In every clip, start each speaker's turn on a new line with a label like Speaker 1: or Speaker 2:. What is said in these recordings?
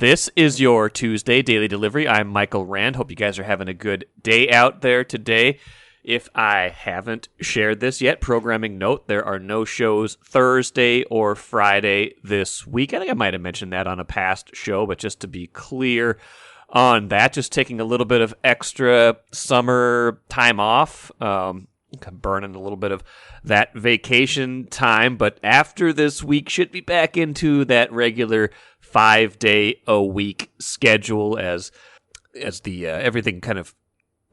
Speaker 1: This is your Tuesday Daily Delivery. I'm Michael Rand. Hope you guys are having a good day out there today. If I haven't shared this yet, programming note, there are no shows Thursday or Friday this week. I think I might have mentioned that on a past show, but just to be clear on that, just taking a little bit of extra summer time off, burning a little bit of that vacation time, but after this week should be back into that regular 5-day-a-week schedule as the everything kind of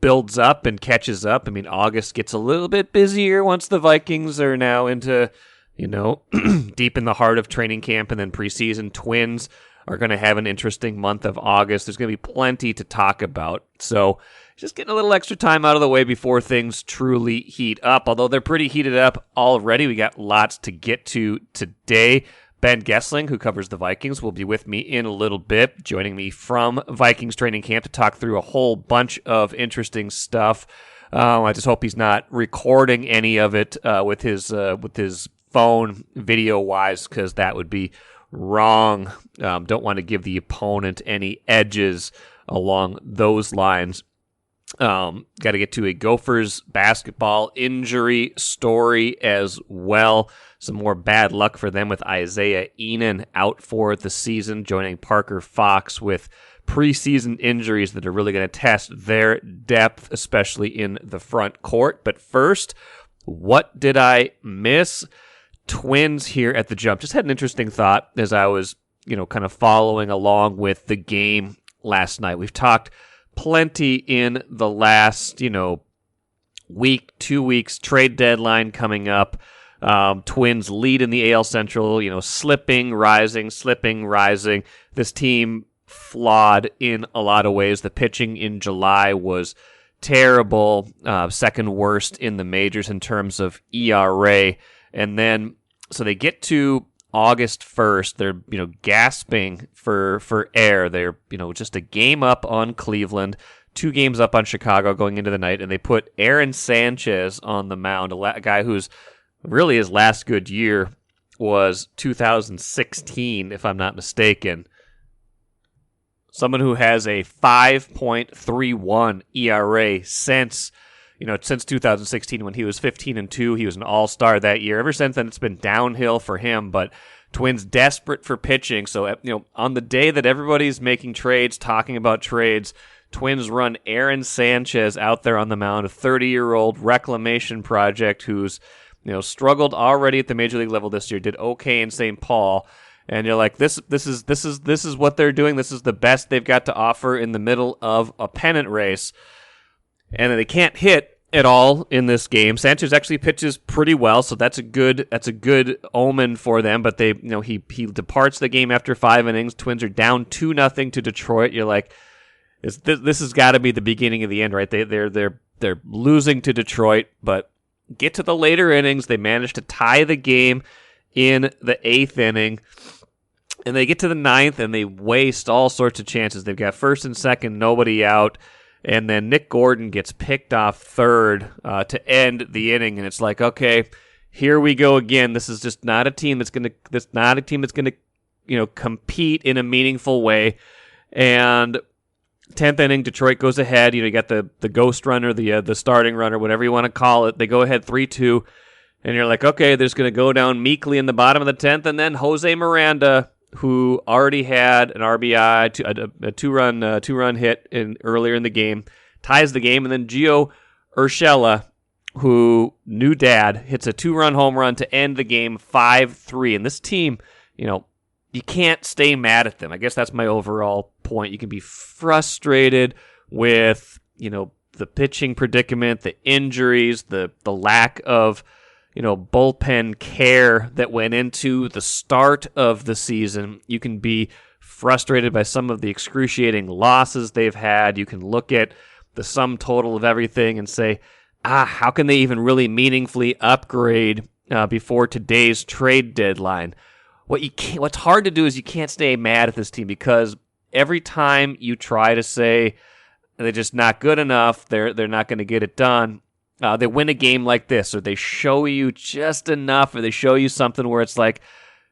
Speaker 1: builds up and catches up. I mean, August gets a little bit busier once the Vikings are now into, deep in the heart of training camp and then preseason. Twins are going to have an interesting month of August. There's going to be plenty to talk about. So just getting a little extra time out of the way before things truly heat up. Although they're pretty heated up already. We got lots to get to today. Ben Goessling, who covers the Vikings, will be with me in a little bit, joining me from Vikings training camp to talk through a whole bunch of interesting stuff. I just hope he's not recording any of it with his phone video-wise, because that would be wrong. Don't want to give the opponent any edges along those lines. Got to get to a Gophers basketball injury story as well. Some more bad luck for them with Isaiah Enan out for the season, joining Parker Fox with preseason injuries that are really going to test their depth, especially in the front court. But first, what did I miss? Twins here at the jump. Just had an interesting thought as I was, kind of following along with the game last night. We've talked plenty in the last, week, 2 weeks, trade deadline coming up. Twins lead in the AL Central, slipping, rising. This team flawed in a lot of ways. The pitching in July was terrible, second worst in the majors in terms of ERA. And then, so they get to August 1st, they're, gasping for air. They're, just a game up on Cleveland, 2 games up on Chicago going into the night, and they put Aaron Sanchez on the mound, a guy who's really his last good year was 2016, if I'm not mistaken. Someone who has a 5.31 ERA since 2016 when he was 15-2. He was an all-star that year. Ever since then, it's been downhill for him, but Twins desperate for pitching. So, on the day that everybody's making trades, talking about trades, Twins run Aaron Sanchez out there on the mound, a 30-year-old reclamation project who's struggled already at the major league level this year, did okay in St. Paul, and you're like, this is what they're doing. This is the best they've got to offer in the middle of a pennant race, and they can't hit at all in this game. Sanchez actually pitches pretty well, so that's a good omen for them. But they, he departs the game after 5 innings. Twins are down 2-0 to Detroit. You're like, this has got to be the beginning of the end, right? They're losing to Detroit, but get to the later innings. They manage to tie the game in the 8th inning, and they get to the 9th, and they waste all sorts of chances. They've got first and second, nobody out, and then Nick Gordon gets picked off third to end the inning, and it's like, okay, here we go again. This is just not a team that's going to compete in a meaningful way. And 10th inning, Detroit goes ahead. You got the ghost runner, the starting runner, whatever you want to call it. They go ahead 3-2, and you're like, okay, they're just going to go down meekly in the bottom of the 10th, and then Jose Miranda, who already had an RBI, a two-run hit earlier in the game, ties the game, and then Gio Urshela, who new dad, hits a 2-run home run to end the game 5-3. And this team, you can't stay mad at them. I guess that's my overall point. You can be frustrated with, the pitching predicament, the injuries, the lack of, bullpen care that went into the start of the season. You can be frustrated by some of the excruciating losses they've had. You can look at the sum total of everything and say, how can they even really meaningfully upgrade before today's trade deadline? What's hard to do is you can't stay mad at this team, because every time you try to say they're just not good enough, they're not going to get it done, they win a game like this, or they show you just enough, or they show you something where it's like,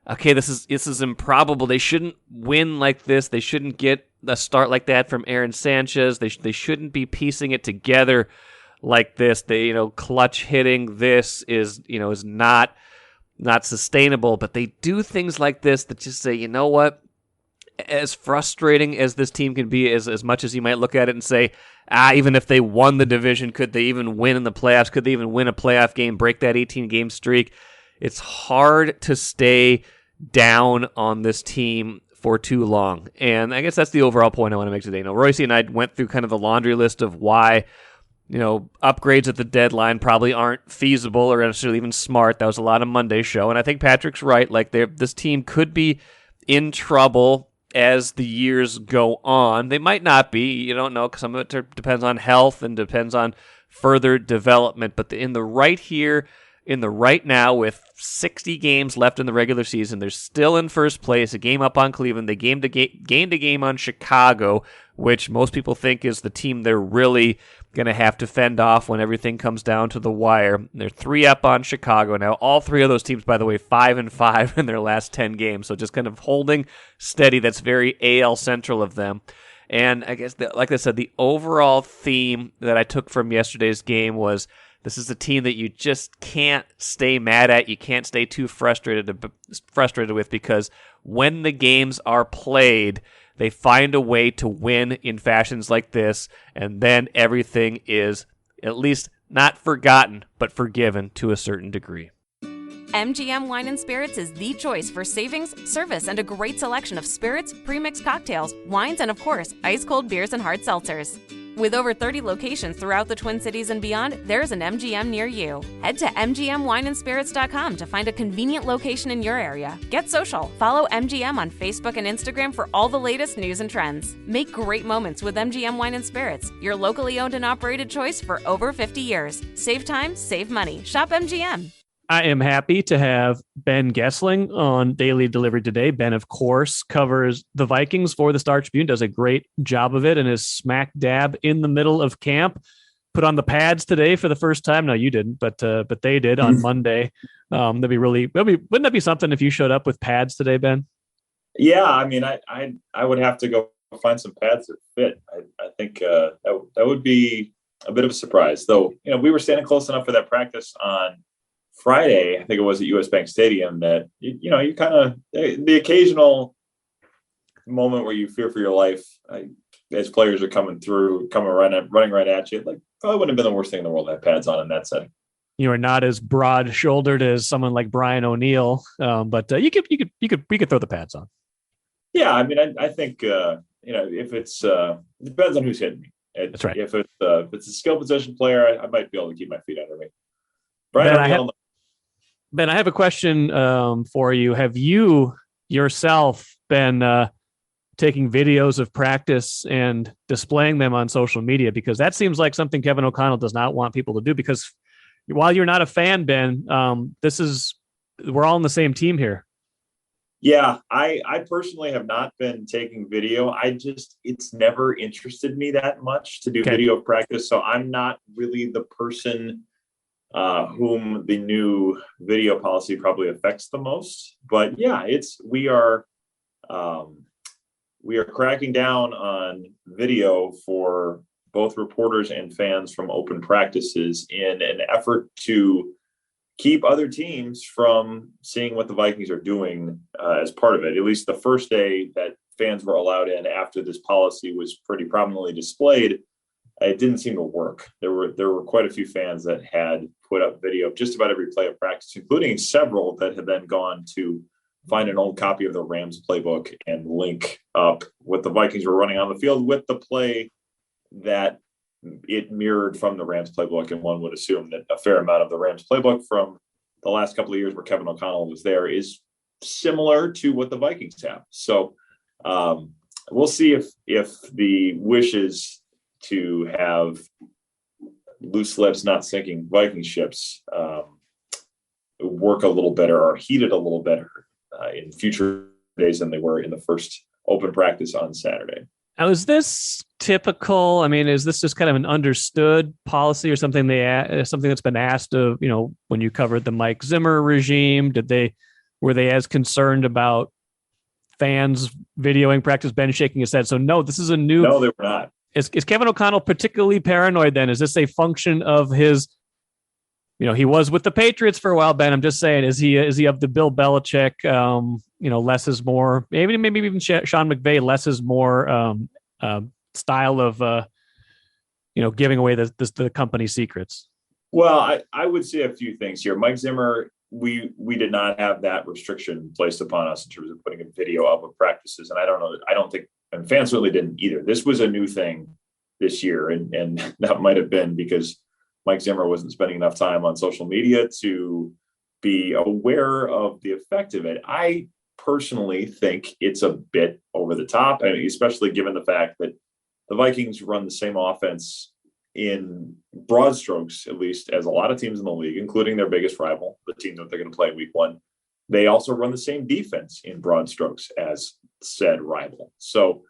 Speaker 1: okay, this is improbable. They shouldn't win like this. They shouldn't get a start like that from Aaron Sanchez. They shouldn't be piecing it together like this. They, clutch hitting this is not sustainable, but they do things like this that just say, you know what? As frustrating as this team can be, as much as you might look at it and say, even if they won the division, could they even win in the playoffs? Could they even win a playoff game, break that 18-game streak? It's hard to stay down on this team for too long. And I guess that's the overall point I want to make today. Royce and I went through kind of the laundry list of why upgrades at the deadline probably aren't feasible or necessarily even smart. That was a lot of Monday's show. And I think Patrick's right. Like, this team could be in trouble as the years go on. They might not be. You don't know, because some of it depends on health and depends on further development. But in the right here, in the right now, with 60 games left in the regular season, they're still in first place, a game up on Cleveland. They gained a game on Chicago, which most people think is the team they're really going to have to fend off when everything comes down to the wire. They're 3 up on Chicago now. All 3 of those teams, by the way, 5-5 in their last 10 games. So just kind of holding steady. That's very AL Central of them. And I guess, like I said, the overall theme that I took from yesterday's game was, this is a team that you just can't stay mad at. You can't stay too frustrated with, because when the games are played, they find a way to win in fashions like this, and then everything is at least not forgotten, but forgiven to a certain degree.
Speaker 2: MGM Wine and Spirits is the choice for savings, service, and a great selection of spirits, pre-mixed cocktails, wines, and of course, ice-cold beers and hard seltzers. With over 30 locations throughout the Twin Cities and beyond, there's an MGM near you. Head to MGMWineandSpirits.com to find a convenient location in your area. Get social. Follow MGM on Facebook and Instagram for all the latest news and trends. Make great moments with MGM Wine and Spirits, your locally owned and operated choice for over 50 years. Save time, save money. Shop MGM.
Speaker 3: I am happy to have Ben Goessling on Daily Delivery today. Ben, of course, covers the Vikings for the Star Tribune, does a great job of it, and is smack dab in the middle of camp. Put on the pads today for the first time. No, you didn't, but they did on Monday. Wouldn't that be something if you showed up with pads today, Ben?
Speaker 4: Yeah, I mean, I would have to go find some pads that fit. I think that would be a bit of a surprise, though. We were standing close enough for that practice on Friday, I think it was at US Bank Stadium, that you kind of, the occasional moment where you fear for your life as players are coming running right at you. Like, probably wouldn't have been the worst thing in the world to have pads on in that setting. You
Speaker 3: are not as broad shouldered as someone like Brian O'Neill, but you could throw the pads on.
Speaker 4: Yeah, I mean, I think if it's it depends on who's hitting me.
Speaker 3: That's right.
Speaker 4: If it's a skill position player, I might be able to keep my feet under me.
Speaker 3: Ben, I have a question for you. Have you yourself been taking videos of practice and displaying them on social media? Because that seems like something Kevin O'Connell does not want people to do. Because while you're not a fan, Ben, we're all on the same team here.
Speaker 4: Yeah, I personally have not been taking video. It's never interested me that much to do video of practice. So I'm not really the person whom the new video policy probably affects the most. But yeah, we are cracking down on video for both reporters and fans from open practices in an effort to keep other teams from seeing what the Vikings are doing as part of it. At least the first day that fans were allowed in after this policy was pretty prominently displayed, it didn't seem to work. There were quite a few fans that had put up video of just about every play of practice, including several that had then gone to find an old copy of the Rams playbook and link up what the Vikings were running on the field with the play that it mirrored from the Rams playbook. And one would assume that a fair amount of the Rams playbook from the last couple of years where Kevin O'Connell was there is similar to what the Vikings have. So we'll see if the wishes to have loose lips not sinking Viking ships work a little better or heated a little better in future days than they were in the first open practice on Saturday.
Speaker 3: Now, is this typical? I mean, is this just kind of an understood policy or something that's been asked of, when you covered the Mike Zimmer regime? Were were they as concerned about fans videoing practice? Ben shaking his head. So no, this is a new.
Speaker 4: No, they were not.
Speaker 3: Is Kevin O'Connell particularly paranoid then? Is this a function of his, he was with the Patriots for a while, Ben. I'm just saying, is he of the Bill Belichick, less is more, maybe even Sean McVay, less is more style of, giving away the company secrets?
Speaker 4: Well, I would say a few things here. Mike Zimmer, we did not have that restriction placed upon us in terms of putting a video up of practices. And I don't think, and fans really didn't either. This was a new thing this year. And that might have been because Mike Zimmer wasn't spending enough time on social media to be aware of the effect of it. I personally think it's a bit over the top, especially given the fact that the Vikings run the same offense in broad strokes, at least, as a lot of teams in the league, including their biggest rival, the team that they're going to play week one. They also run the same defense in broad strokes as said rival. So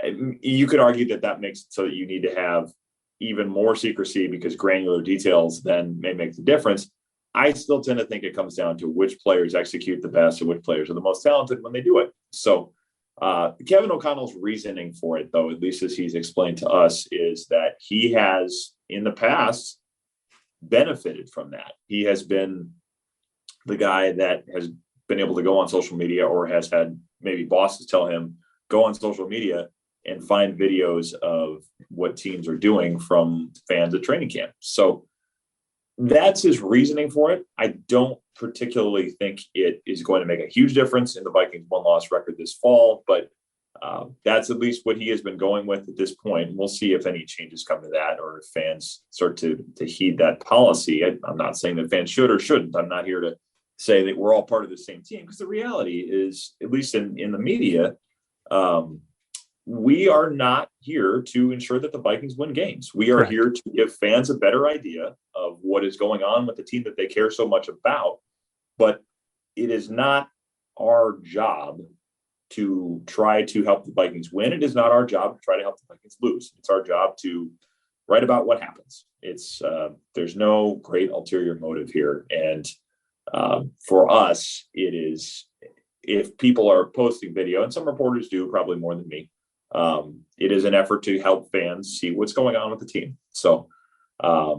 Speaker 4: you could argue that makes it so that you need to have even more secrecy because granular details then may make the difference. I still tend to think it comes down to which players execute the best and which players are the most talented when they do it. So Kevin O'Connell's reasoning for it, though, at least as he's explained to us, is that he has in the past benefited from that. He has been the guy that has been able to go on social media, or has had maybe bosses tell him, go on social media and find videos of what teams are doing from fans at training camp. So that's his reasoning for it. I don't particularly think it is going to make a huge difference in the Vikings' one-loss record this fall, but that's at least what he has been going with at this point. We'll see if any changes come to that, or if fans start to heed that policy. I'm not saying that fans should or shouldn't. I'm not here to say that we're all part of the same team, because the reality is, at least in the media, we are not here to ensure that the Vikings win games. We are here to give fans a better idea of what is going on with the team that they care so much about. But it is not our job to try to help the Vikings win. It is not our job to try to help the Vikings lose. It's our job to write about what happens. It's there's no great ulterior motive here. And for us, it is, if people are posting video, and some reporters do probably more than me, it is an effort to help fans see what's going on with the team. So, I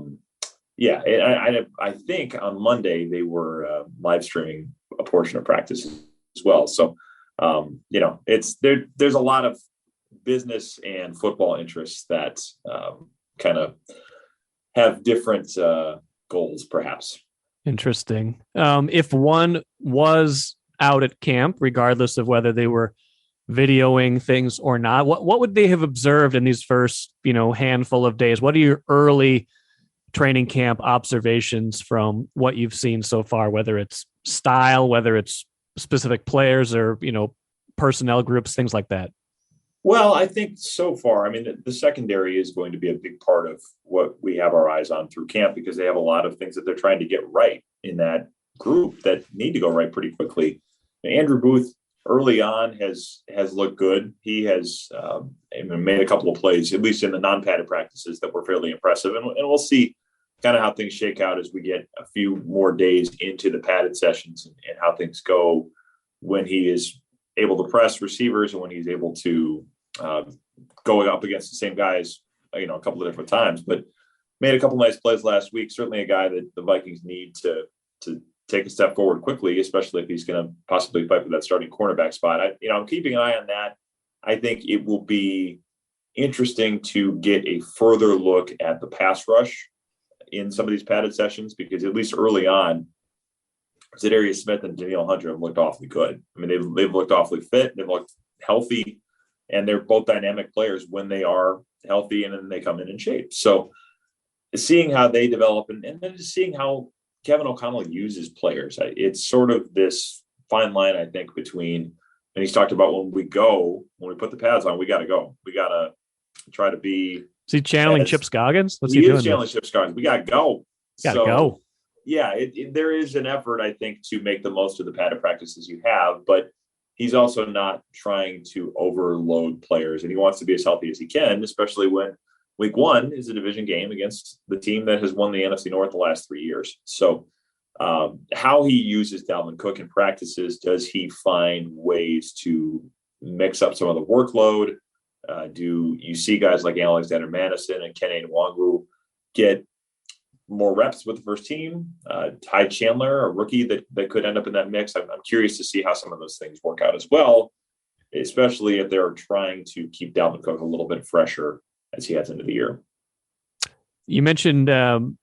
Speaker 4: think on Monday they were live streaming a portion of practice as well. So, it's there's a lot of business and football interests that kind of have different goals, perhaps.
Speaker 3: Interesting. If one was out at camp, regardless of whether they were videoing things or not, what would they have observed in these first, handful of days? What are your early training camp observations from what you've seen so far, whether it's style, whether it's specific players or, personnel groups, things like that?
Speaker 4: Well, I think so far, the secondary is going to be a big part of what we have our eyes on through camp, because they have a lot of things that they're trying to get right in that group that need to go right pretty quickly. Andrew Booth early on has looked good. He has made a couple of plays, at least in the non-padded practices, that were fairly impressive. And we'll see kind of how things shake out as we get a few more days into the padded sessions, and how things go when he is able to press receivers and when he's able to go up against the same guys, a couple of different times. But made a couple nice plays last week. Certainly a guy that the Vikings need to take a step forward quickly, especially if he's going to possibly fight for that starting cornerback spot. I'm keeping an eye on that. I think it will be interesting to get a further look at the pass rush in some of these padded sessions, because at least early on, Zadarius Smith and Danielle Hunter have looked awfully good. They've looked awfully fit. They've looked healthy, and they're both dynamic players when they are healthy and then they come in shape. So seeing how they develop, and then just seeing how Kevin O'Connell uses players, it's sort of this fine line, I think, between, and he's talked about when we put the pads on, we got to go. We got to try to be.
Speaker 3: Is he channeling Chip Scoggins? What's he doing?
Speaker 4: He is channeling Chip Scoggins. We got to go.
Speaker 3: Go.
Speaker 4: Yeah, there is an effort, I think, to make the most of the padded practices you have, but he's also not trying to overload players, and he wants to be as healthy as he can, especially when week one is a division game against the team that has won the NFC North the last 3 years. So How he uses Dalvin Cook in practices. Does he find ways to mix up some of the workload? Do you see guys like Alexander Madison and Kenny Nwangwu get more reps with the first team? Ty Chandler, a rookie that could end up in that mix. I'm curious to see how some of those things work out as well, especially if they're trying to keep Dalvin Cook a little bit fresher as he heads into the year.
Speaker 3: You mentioned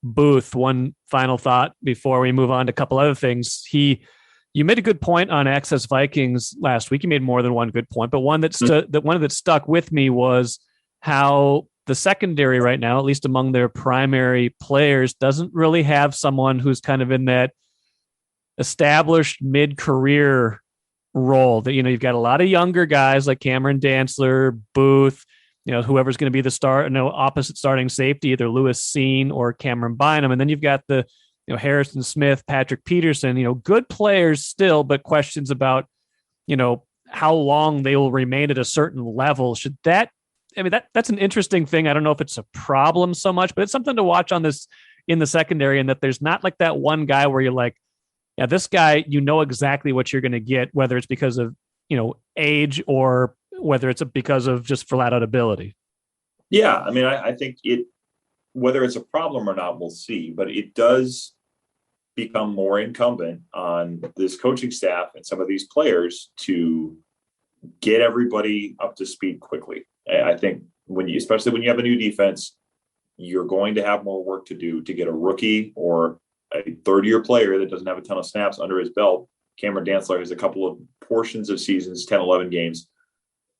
Speaker 3: Booth. One final thought before we move on to a couple other things. You made a good point on Access Vikings last week. You made more than one good point, but one that stuck with me was how the secondary right now, at least among their primary players, doesn't really have someone who's kind of in that established mid-career role. That, you've got a lot of younger guys like Cameron Dantzler, Booth, whoever's going to be the opposite starting safety, either Lewis Seen or Cameron Bynum. And then you've got the, Harrison Smith, Patrick Peterson, good players still, but questions about, how long they will remain at a certain level. That's an interesting thing. I don't know if it's a problem so much, but it's something to watch on this in the secondary, and that there's not like that one guy where you're like, yeah, this guy, exactly what you're going to get, whether it's because of, age or whether it's because of just flat out ability.
Speaker 4: Yeah. I think whether it's a problem or not, we'll see, but it does become more incumbent on this coaching staff and some of these players to get everybody up to speed quickly. I think especially when you have a new defense, you're going to have more work to do to get a rookie or a third-year player that doesn't have a ton of snaps under his belt. Cameron Dantzler has a couple of portions of seasons, 10, 11 games,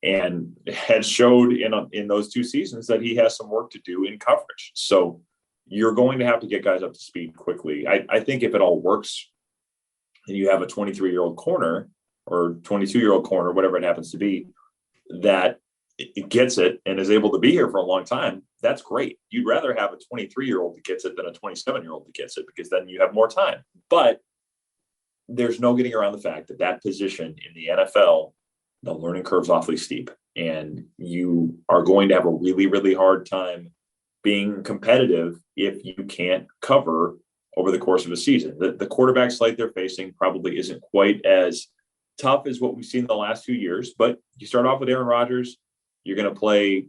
Speaker 4: and has showed in those 2 seasons that he has some work to do in coverage. So you're going to have to get guys up to speed quickly. I think if it all works and you have a 23-year-old corner or 22-year-old corner, whatever it happens to be, that it gets it and is able to be here for a long time, that's great. You'd rather have a 23-year-old that gets it than a 27-year-old that gets it, because then you have more time. But there's no getting around the fact that position in the NFL, the learning curve's awfully steep, and you are going to have a really, really hard time being competitive if you can't cover over the course of a season. The quarterback slate they're facing probably isn't quite as tough as what we've seen in the last 2 years, but you start off with Aaron Rodgers. You're going to play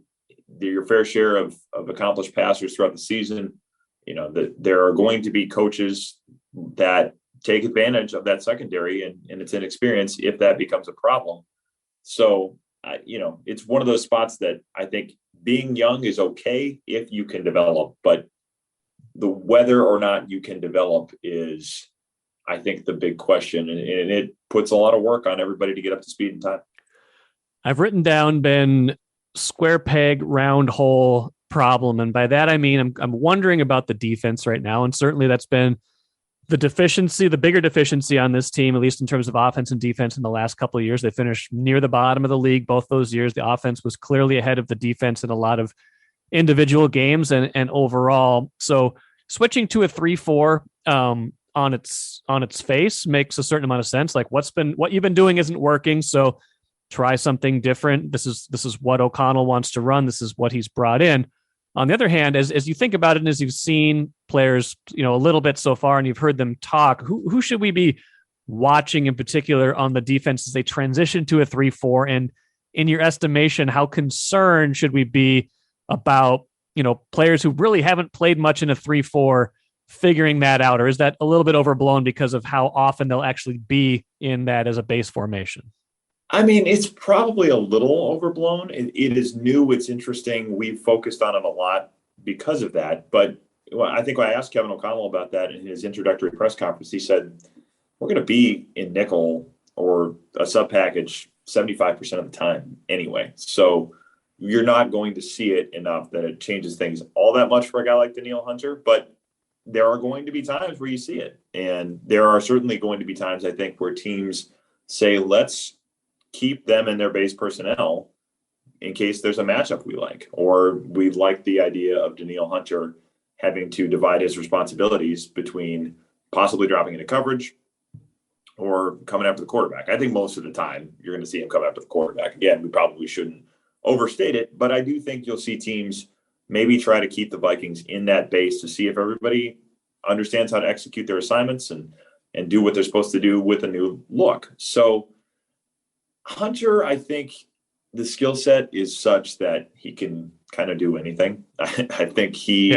Speaker 4: your fair share of accomplished passers throughout the season. There are going to be coaches that take advantage of that secondary and its inexperience if that becomes a problem. So, it's one of those spots that I think being young is okay if you can develop, but the whether or not you can develop is, I think, the big question. And it puts a lot of work on everybody to get up to speed in time.
Speaker 3: I've written down, Ben, square peg, round hole problem. And by that, I mean, I'm wondering about the defense right now. And certainly that's been the bigger deficiency on this team, at least in terms of offense and defense in the last couple of years. They finished near the bottom of the league both those years. The offense was clearly ahead of the defense in a lot of individual games and overall. So switching to a 3-4 on its face makes a certain amount of sense. Like what you've been doing isn't working, so try something different. This is what O'Connell wants to run. This is what he's brought in. On the other hand, as you think about it and as you've seen players, a little bit so far and you've heard them talk, who should we be watching in particular on the defense as they transition to a 3-4? And in your estimation, how concerned should we be about, players who really haven't played much in a 3-4 figuring that out? Or is that a little bit overblown because of how often they'll actually be in that as a base formation?
Speaker 4: It's probably a little overblown. It is new. It's interesting. We've focused on it a lot because of that. But I think when I asked Kevin O'Connell about that in his introductory press conference, he said, we're going to be in nickel or a sub package 75% of the time anyway. So you're not going to see it enough that it changes things all that much for a guy like Danielle Hunter. But there are going to be times where you see it. And there are certainly going to be times, I think, where teams say, let's keep them in their base personnel in case there's a matchup we like, or we like the idea of Danielle Hunter having to divide his responsibilities between possibly dropping into coverage or coming after the quarterback. I think most of the time you're going to see him come after the quarterback. Again, we probably shouldn't overstate it, but I do think you'll see teams maybe try to keep the Vikings in that base to see if everybody understands how to execute their assignments and do what they're supposed to do with a new look. So Hunter, I think the skill set is such that he can kind of do anything. I think he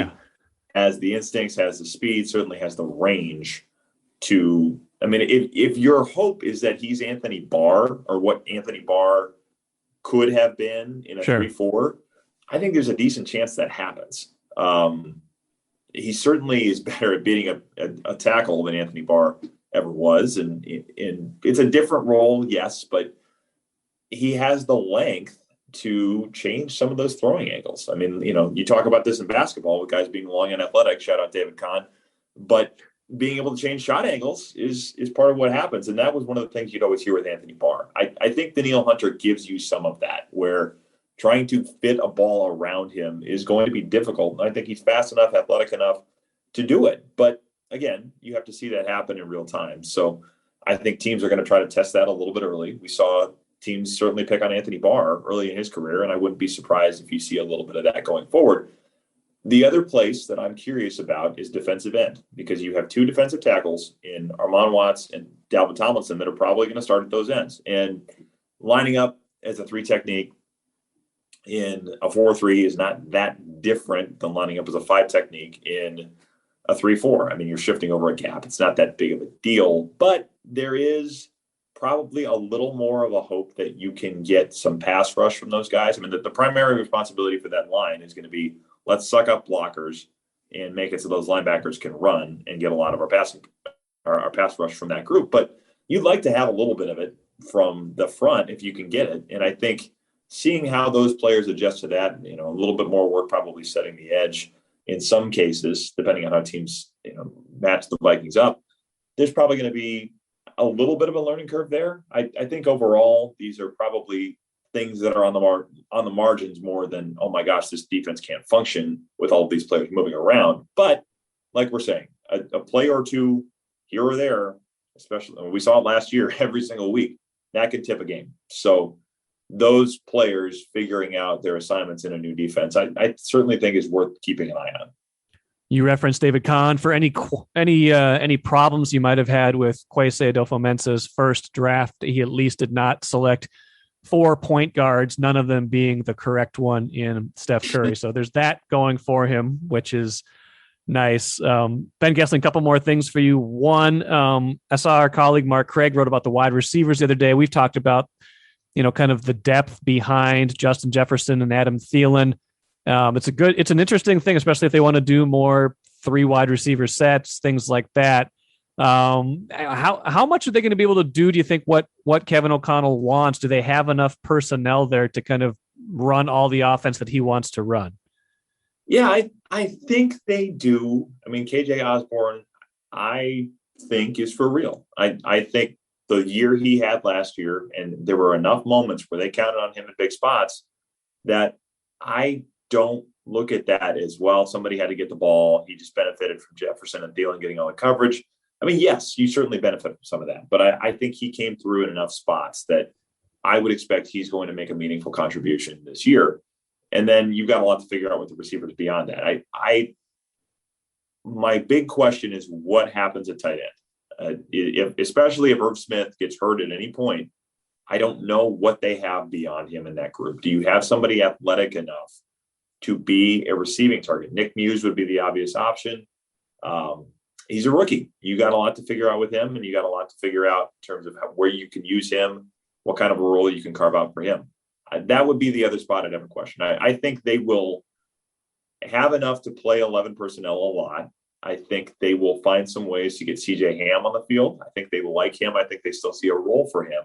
Speaker 4: has the instincts, has the speed, certainly has the range to, I mean, if your hope is that he's Anthony Barr or what Anthony Barr could have been in a 3-4, I think there's a decent chance that happens. He certainly is better at beating a tackle than Anthony Barr ever was. And it's a different role, yes, but he has the length to change some of those throwing angles. I mean, you talk about this in basketball with guys being long and athletic, shout out David Kahn, but being able to change shot angles is part of what happens. And that was one of the things you'd always hear with Anthony Barr. I think Danielle Hunter gives you some of that, where trying to fit a ball around him is going to be difficult. I think he's fast enough, athletic enough to do it. But again, you have to see that happen in real time. So I think teams are going to try to test that a little bit early. We saw teams certainly pick on Anthony Barr early in his career, and I wouldn't be surprised if you see a little bit of that going forward. The other place that I'm curious about is defensive end, because you have two defensive tackles in Armon Watts and Dalvin Tomlinson that are probably going to start at those ends. And lining up as a 3 technique in a 4-3 is not that different than lining up as a 5 technique in a 3-4. I mean, you're shifting over a gap. It's not that big of a deal, but there is probably a little more of a hope that you can get some pass rush from those guys. I mean, the primary responsibility for that line is going to be, let's suck up blockers and make it so those linebackers can run and get a lot of our pass rush from that group. But you'd like to have a little bit of it from the front if you can get it. And I think seeing how those players adjust to that, a little bit more work probably setting the edge in some cases, depending on how teams, match the Vikings up, there's probably going to be a little bit of a learning curve there. I think overall, these are probably things that are on the margins more than, oh my gosh, this defense can't function with all of these players moving around. But like we're saying, a play or two here or there, especially we saw it last year, every single week, that could tip a game. So those players figuring out their assignments in a new defense, I certainly think is worth keeping an eye on.
Speaker 3: You referenced David Kahn. For any problems you might have had with Kwesi Adolfo-Mensah's first draft, he at least did not select 4 point guards, none of them being the correct one in Steph Curry. So there's that going for him, which is nice. Ben Goessling, a couple more things for you. One, I saw our colleague Mark Craig wrote about the wide receivers the other day. We've talked about, kind of the depth behind Justin Jefferson and Adam Thielen. It's an interesting thing, especially if they want to do more 3 wide receiver sets, things like that. How much are they going to be able to do you think, what Kevin O'Connell wants? Do they have enough personnel there to kind of run all the offense that he wants to run?
Speaker 4: Yeah, I think they do. I mean, KJ Osborne, I think, is for real. I think the year he had last year, and there were enough moments where they counted on him in big spots, that I don't look at that as, well, somebody had to get the ball. He just benefited from Jefferson and Thielen getting all the coverage. I mean, yes, you certainly benefit from some of that, but I think he came through in enough spots that I would expect he's going to make a meaningful contribution this year. And then you've got a lot to figure out with the receivers beyond that. My big question is what happens at tight end, especially if Irv Smith gets hurt at any point. I don't know what they have beyond him in that group. Do you have somebody athletic enough to be a receiving target? Nick Muse would be the obvious option. He's a rookie. You got a lot to figure out with him, and you got a lot to figure out in terms of where you can use him, what kind of a role you can carve out for him. That would be the other spot I'd have a question. I think they will have enough to play 11 personnel a lot. I think they will find some ways to get CJ Ham on the field. I think they like him. I think they still see a role for him.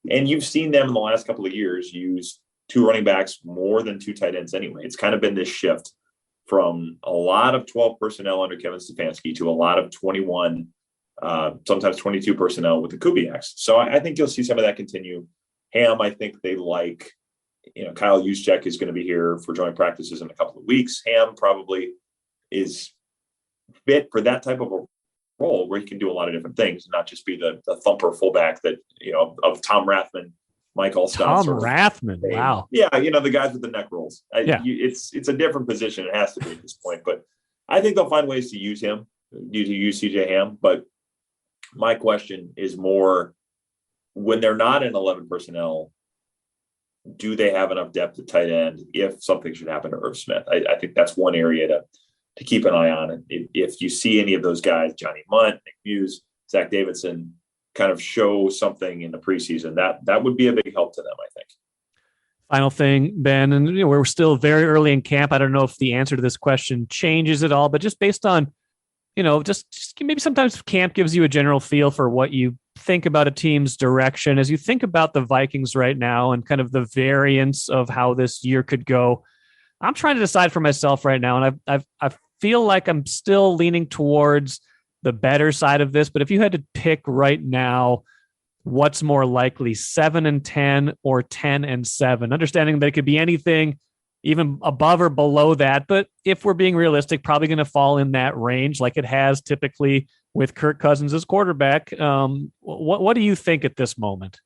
Speaker 4: And you've seen them in the last couple of years use 2 running backs more than 2 tight ends anyway. It's kind of been this shift from a lot of 12 personnel under Kevin Stefanski to a lot of 21, sometimes 22 personnel with the Kubiaks. So I think you'll see some of that continue. Ham, I think they like, Kyle Juszczyk is going to be here for joint practices in a couple of weeks. Ham probably is fit for that type of a role where he can do a lot of different things, not just be the thumper fullback that, of Tom Rathman, Mike Allstott.
Speaker 3: Tom Rathman, wow.
Speaker 4: Yeah, the guys with the neck rolls. It's a different position. It has to be at this point. But I think they'll find ways to use him. due to UCJ Ham. But my question is more, when they're not in 11 personnel, do they have enough depth at tight end if something should happen to Irv Smith? I think that's one area to keep an eye on. If you see any of those guys, Johnny Munt, Nick Muse, Zach Davidson, kind of show something in the preseason, that would be a big help to them, I think.
Speaker 3: Final thing, Ben, and we're still very early in camp. I don't know if the answer to this question changes at all, but just based on, just maybe sometimes camp gives you a general feel for what you think about a team's direction. As you think about the Vikings right now and kind of the variance of how this year could go, I'm trying to decide for myself right now, and I feel like I'm still leaning towards the better side of this. But if you had to pick right now, what's more likely, 7-10 or 10-7? Understanding that it could be anything, even above or below that. But if we're being realistic, probably going to fall in that range, like it has typically with Kirk Cousins as quarterback. What do you think at this moment?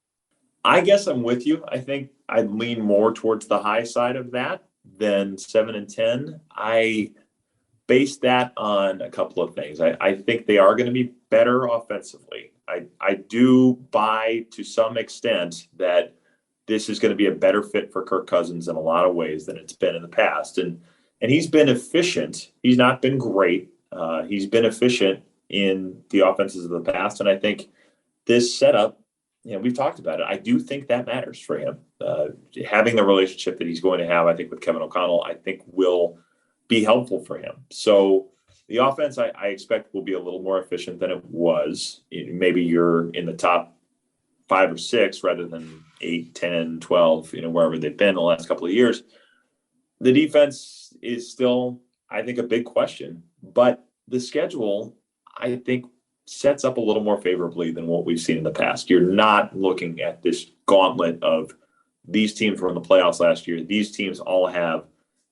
Speaker 4: I guess I'm with you. I think I'd lean more towards the high side of that than 7-10. I base that on a couple of things. I think they are going to be better offensively. I do buy to some extent that this is going to be a better fit for Kirk Cousins in a lot of ways than it's been in the past. And he's been efficient. He's not been great. He's been efficient in the offenses of the past. And I think this setup, we've talked about it. I do think that matters for him. Having the relationship that he's going to have, I think, with Kevin O'Connell, I think will be helpful for him. So the offense, I expect, will be a little more efficient than it was. Maybe you're in the top 5 or 6 rather than 8, 10, 12, wherever they've been the last couple of years. The defense is still, I think, a big question. But the schedule, I think, sets up a little more favorably than what we've seen in the past. You're not looking at this gauntlet of these teams were in the playoffs last year. These teams all have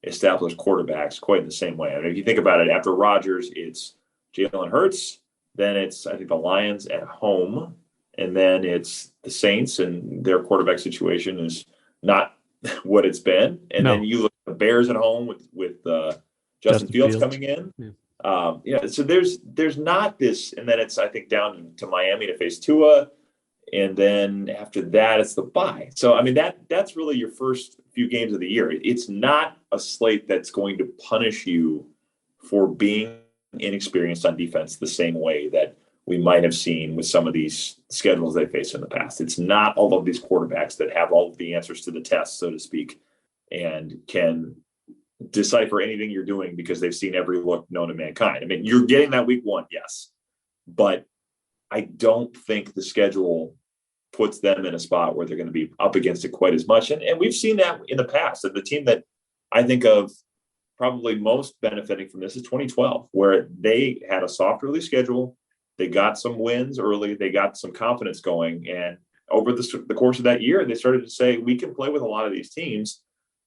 Speaker 4: established quarterbacks quite in the same way. I mean, if you think about it, after Rodgers, it's Jalen Hurts, then it's, I think, the Lions at home, and then it's the Saints, and their quarterback situation is not what it's been. And then you look at the Bears at home with Justin Fields coming in. So there's not this, and then it's, I think, down to Miami to face Tua, and then after that it's the bye. So I mean that's really your first few games of the year. It's not a slate that's going to punish you for being inexperienced on defense the same way that we might have seen with some of these schedules they faced in the past. It's not all of these quarterbacks that have all of the answers to the test, so to speak, and can decipher anything you're doing because they've seen every look known to mankind. I mean, you're getting that week 1, yes, but I don't think the schedule puts them in a spot where they're going to be up against it quite as much. And we've seen that in the past. And the team that I think of probably most benefiting from this is 2012, where they had a soft early schedule. They got some wins early. They got some confidence going. And over the course of that year, they started to say, we can play with a lot of these teams.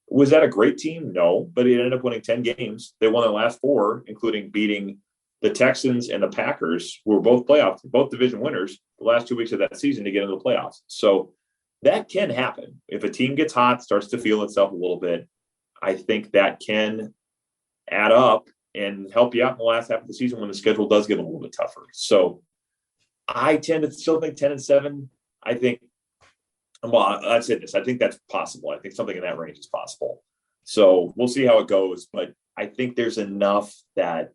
Speaker 4: Was that a great team? No, but it ended up winning 10 games. They won their last 4, including beating the Texans and the Packers, who were both division winners the last 2 weeks of that season to get into the playoffs. So that can happen. If a team gets hot, starts to feel itself a little bit, I think that can add up and help you out in the last half of the season when the schedule does get a little bit tougher. So I tend to still think 10-7. I think, well, I'd say this. I think that's possible. I think something in that range is possible. So we'll see how it goes. But I think there's enough that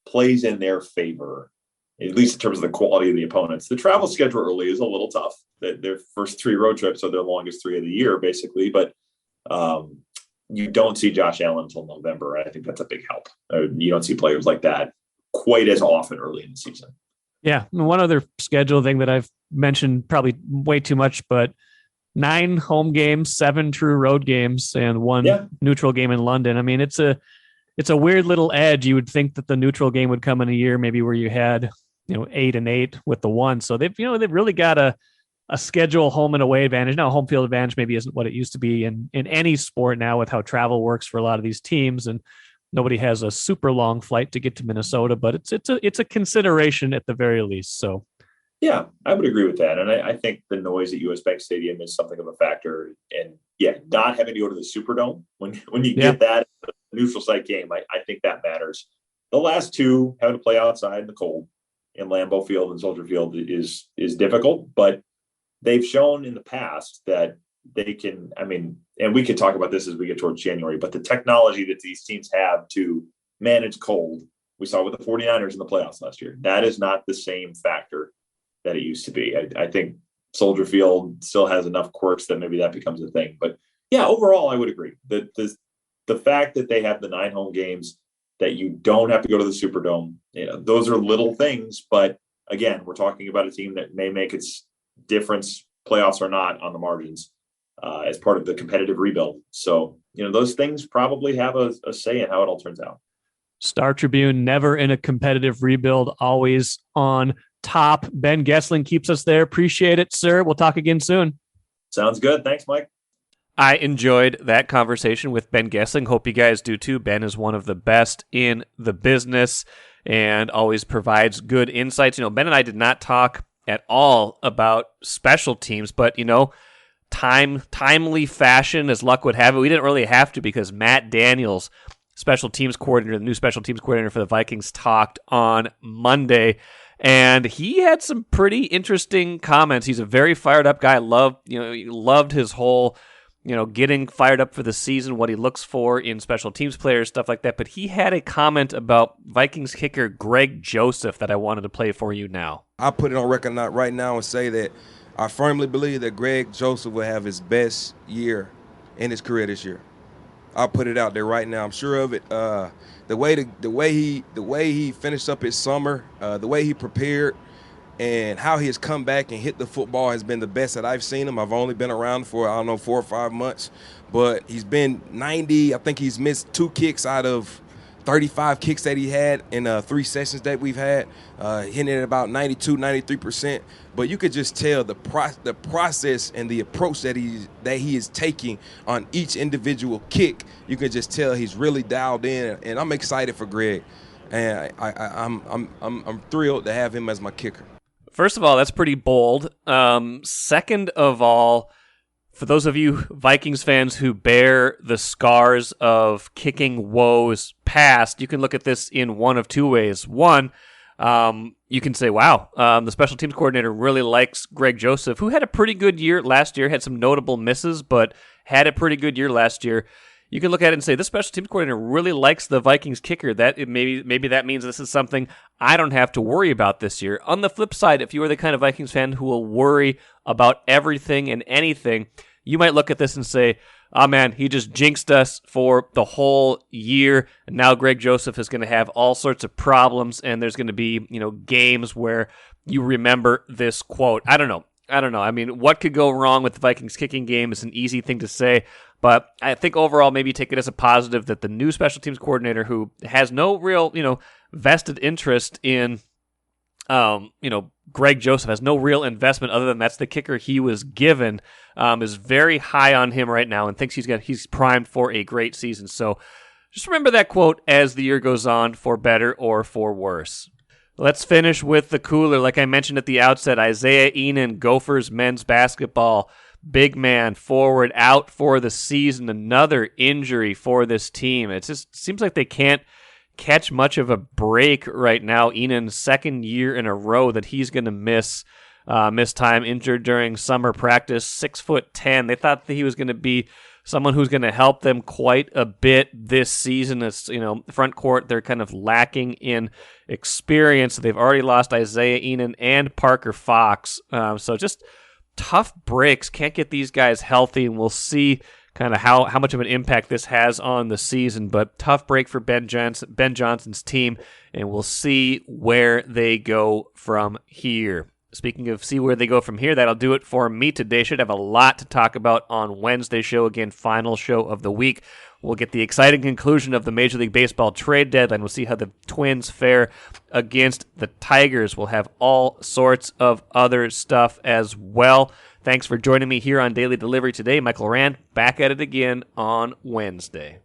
Speaker 4: plays in their favor, at least in terms of the quality of the opponents. The travel schedule early is a little tough. Their first 3 road trips are their longest 3 of the year, basically. But you don't see Josh Allen until November. I think that's a big help. You don't see players like that quite as often early in the season.
Speaker 3: Yeah. One other schedule thing that I've mentioned probably way too much, but 9 home games, 7 true road games, and 1 neutral game in London. I mean, it's a weird little edge. You would think that the neutral game would come in a year maybe where you had 8-8 with the 1. So they've really got a schedule home and away advantage. Now, home field advantage maybe isn't what it used to be in any sport now with how travel works for a lot of these teams, and nobody has a super long flight to get to Minnesota, but it's a consideration at the very least. So
Speaker 4: yeah, I would agree with that. And I think the noise at US Bank Stadium is something of a factor. And not having to go to the Superdome when you get that neutral site game, I think that matters. the last two, having to play outside in the cold in Lambeau Field and Soldier Field is difficult, but they've shown in the past that they can, and we could talk about this as we get towards January, but the technology that these teams have to manage cold, we saw with the 49ers in the playoffs last year. That is not the same factor that it used to be. I think Soldier Field still has enough quirks that maybe that becomes a thing. But yeah, overall, I would agree that the fact that they have the 9 home games, that you don't have to go to the Superdome, those are little things. But again, we're talking about a team that may make its difference, playoffs or not, on the margins as part of the competitive rebuild. So, those things probably have a say in how it all turns out.
Speaker 3: Star Tribune, never in a competitive rebuild, always on top. Ben Goessling keeps us there. Appreciate it, sir. We'll talk again soon.
Speaker 4: Sounds good. Thanks, Mike.
Speaker 1: I enjoyed that conversation with Ben Goessling. Hope you guys do too. Ben is one of the best in the business and always provides good insights. Ben and I did not talk at all about special teams, but timely fashion, as luck would have it, we didn't really have to, because Matt Daniels, special teams coordinator, the new special teams coordinator for the Vikings, talked on Monday, and he had some pretty interesting comments. He's a very fired up guy. Loved his whole, getting fired up for the season, what he looks for in special teams players, stuff like that. But he had a comment about Vikings kicker Greg Joseph that I wanted to play for you now.
Speaker 5: I'll put it on record right now and say that I firmly believe that Greg Joseph will have his best year in his career this year. I'll put it out there right now. I'm sure of it. The way he finished up his summer, the way he prepared, and how he has come back and hit the football has been the best that I've seen him. I've only been around for 4 or 5 months, but he's been 90. I think he's missed 2 kicks out of 35 kicks that he had in 3 sessions that we've had, hitting it about 92, 93%. But you could just tell the process and the approach that he is taking on each individual kick. You can just tell he's really dialed in, and I'm excited for Greg, and I'm thrilled to have him as my kicker.
Speaker 1: First of all, that's pretty bold. Second of all, for those of you Vikings fans who bear the scars of kicking woes past, you can look at this in one of 2 ways. One, you can say, wow, the special teams coordinator really likes Greg Joseph, who had a pretty good year last year, had some notable misses, but had a pretty good year last year. You can look at it and say, this special teams coordinator really likes the Vikings kicker. Maybe that means this is something I don't have to worry about this year. On the flip side, if you are the kind of Vikings fan who will worry about everything and anything, you might look at this and say, oh man, he just jinxed us for the whole year, and now Greg Joseph is going to have all sorts of problems, and there's going to be, games where you remember this quote. I don't know. I mean, what could go wrong with the Vikings kicking game is an easy thing to say, but I think overall maybe take it as a positive that the new special teams coordinator, who has no real, vested interest in, Greg Joseph, has no real investment other than that's the kicker he was given, is very high on him right now and thinks he's primed for a great season. So just remember that quote as the year goes on, for better or for worse. Let's finish with the cooler. Like I mentioned at the outset, Isaiah Enan, Gophers men's basketball, big man, forward, out for the season. Another injury for this team. It just seems like they can't catch much of a break right now. Enan's 2nd year in a row that he's going to miss time, injured during summer practice. 6'10". They thought that he was going to be someone who's going to help them quite a bit this season. It's, front court, they're kind of lacking in experience. They've already lost Isaiah Enan and Parker Fox. So just tough breaks. Can't get these guys healthy, and we'll see kind of how much of an impact this has on the season. But tough break for Ben Johnson's team, and we'll see where they go from here. Speaking of see where they go from here, that'll do it for me today. Should have a lot to talk about on Wednesday's show. Again, final show of the week. We'll get the exciting conclusion of the Major League Baseball trade deadline. We'll see how the Twins fare against the Tigers. We'll have all sorts of other stuff as well. Thanks for joining me here on Daily Delivery today. Michael Rand, back at it again on Wednesday.